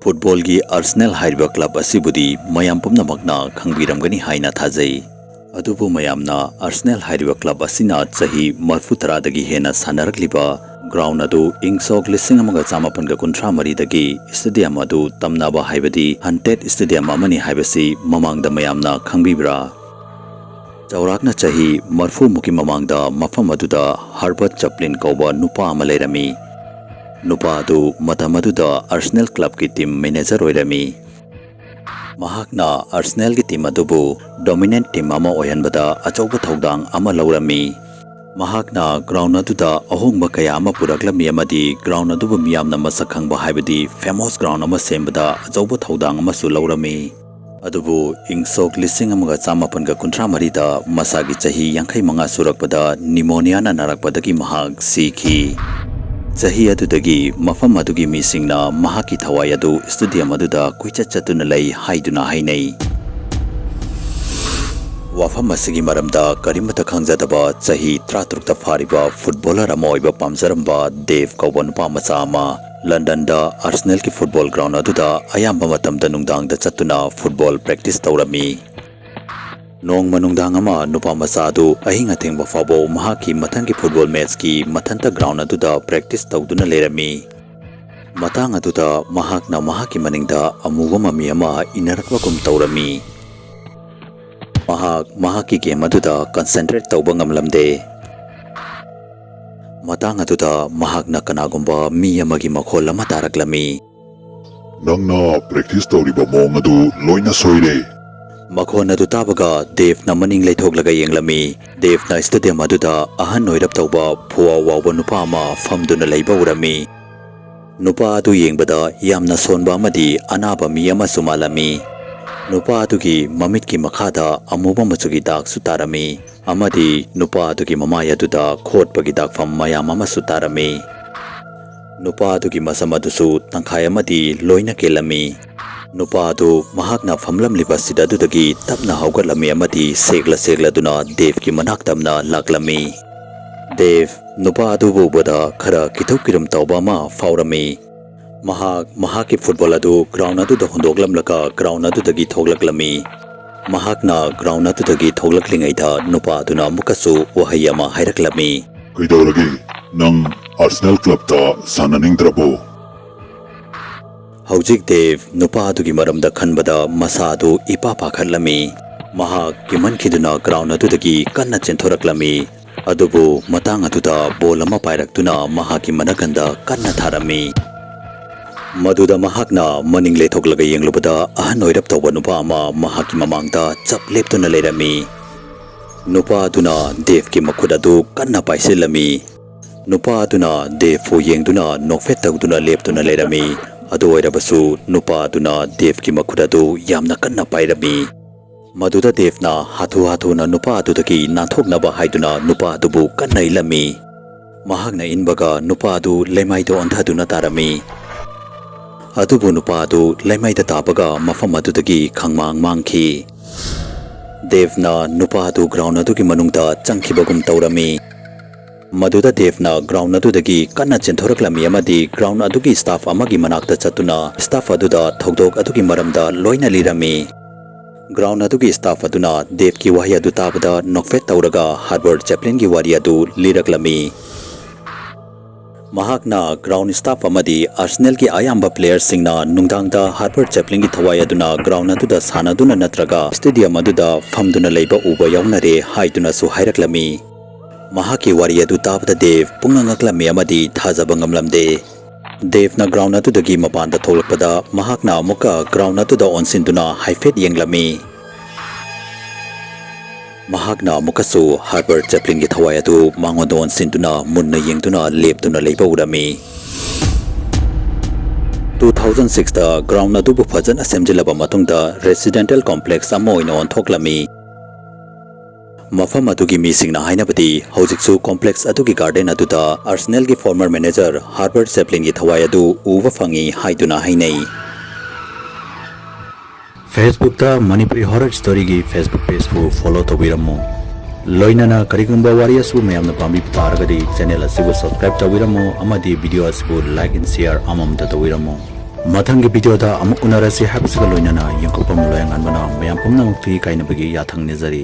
football gi Arsenal haiba club asibudi mayam pumnamakna khangbiramgani haina thajai adubu mayamna Arsenal haiba club asina chahi 30 dagi hena sanarakliba ground adu ingsok lising amaga chamapanga kunthra mari dagi stadium adu Tamnaba haibadi haunted stadium amani haibasi mamangda mayamna khangbibra chaurakna chahi 30 muki mamangda mafam aduda Herbert Chaplin kauba nupa ama leirami nupa adu matamaduda Arsenal club ki team manager oirami mahakna Arsenal ki team adubu dominant team ama oyanbada achauba thodang ama laurami mahakna ground aduda ahongba kaya ama puraklami amadi ground adubu miyamna masakhangba haibadi famous ground ama sembada achauba thodang ama su laurami adubu ingsok lising amaga chamapanga kunthra marida masagi chahi 65 surakpada pneumonia na narakpadagi mahak sikhi chahi adudagi mafam adugi misingna mahaki thawai adu stadium aduda kuichat chatuna lei haiduna hainai wafam asigi maramda karimata khangjadaba chahi 33 ta fariba footballer ama oiba pamjaramba Dave kauban pamacha ama London da Arsenal ki football ground aduda ayamba matamda nungdang da chatuna football practice tawrami nong manungdang ama nupa masadu ahing athengba fabo mahaki mathangi football match ki mathanta ground aduda practice tawduna lerami matang aduda mahakna mahaki maningda amuwa mami ama inarakwa kum tawrami mahaki game aduda concentrate tawba ngamlamde matang aduda mahakna kanagumba mi amagi makhol ama taraklami nangna practice tawriba mong adu loina soire makhon adu tabaga Dave na maning leithoglaga yenglami Dave na stadium aduda ahan noirap tawba phuwa wawa nupa ama famduna leiba urami nupa adu yengbada yamna sonba amadi anaba mi ama sumalami nupa adugi mamitki makhada amuba machugi dak sutarami amadi nupa adugi mamaya aduda khotpagi dak fam mayam ama sutarami nupa adugi masamadusu tangkhai amadi loina kelami nupa adu mahakna famlam liba sidadudagi tapna haugatlami amadi segla duna Dave ki manak tamna laklami Dave nupa adu bubada khara kithau kiram tawba ma faurami mahaki football adu ground adu da hondoglamlaka ground adu dagi thoglaklami mahakna ground adu dagi thoglaklingai da nupa aduna mukasu wahayama hairaklami kaidawragi nang Arsenal club ta sananingdrabo Haujik Dave nupa adugi maramda khanbada masadu ipa pakhatlami mahak kiman khiduna ground adudagi kanna chenthораklami adubu matang aduda ball ama pairaktuna mahaki manakanda kanna tharami maduda mahakna maning lethoklaga yenglubada ahan oirap tawba nupa ama mahaki mamangda chap leptuna lerami nupa aduna Dave ki makhudadu kanna paisilami nupa aduna Dave fu yengduna nokfet tawduna leptuna lerami adu oirabasu nupa aduna Dave ki makhudadu yamna kanna pairami maduda Dave na hathu na nupa adudagi nathoknaba haiduna nupa adubu kanna ilami mahakna inbaga nupa adu lemaido anthaduna tarami adubu nupa adu lemaida tabaga mafam adudagi khangmang mangki Dave na nupa adu ground adugi manungda changkhibagum tawrami maduda Dave na ground adudagi kanna chenthораklami amadi ground adugi staff amagi manakta chatuna staff aduda thogdok adugi maramda loina lirami ground adugi staff aduna Dave ki wahi adu tabada nokfet tawraga Herbert Chaplin ki wari adu liraklami mahakna ground staff amadi Arsenal ki ayamba players singna nungdangda Herbert Chaplin ki thawai aduna ground aduda sanaduna natraga stadium aduda famduna leiba uba yaunare haiduna su hairaklami mahaki wari adu tabda Dave pungangaklami amadi thajaba ngamlamde Dave na ground adudagi mapanda tholakpada mahakna amuka ground aduda onsinduna haifet yenglami mahakna amukasu Herbert Chaplin ki thawai adu mangoda onsinduna munna yengduna leptuna leiba urami 2006 da ground adubu phajana semjilaba matungda residential complex ama oina onthoklami mafam adugi misingna hainabadi hojiksu complex adugi garden aduda Arsenal ki former manager Herbert Chaplin ki thawai adu uwa fangi haiduna hainai Facebook ta Manipuri horror story ki Facebook page fu follow tawiramo loinana karigumba wari asu mayamna pambi taragadi channel asibu subscribe tawiramo amadi video asibu like and share amam ta tawiramo ꯃꯊꯪꯒꯤ ꯚꯤꯗꯤꯑꯣꯗ ꯑꯃꯨꯛ ꯎꯅꯔꯁꯤ ꯍꯥꯏꯕꯁꯤꯒ ꯂꯣꯏꯅꯅ ꯌꯦꯡꯊꯣꯛꯐꯝ ꯂꯣꯏꯌꯥꯡꯉꯥꯟꯕꯅ ꯃꯌꯥꯝ ꯄꯨꯝꯅꯃꯛꯇꯤ ꯀꯥꯏꯅꯕꯒꯤ ꯌꯥꯊꯪ ꯅꯤꯖꯔꯤ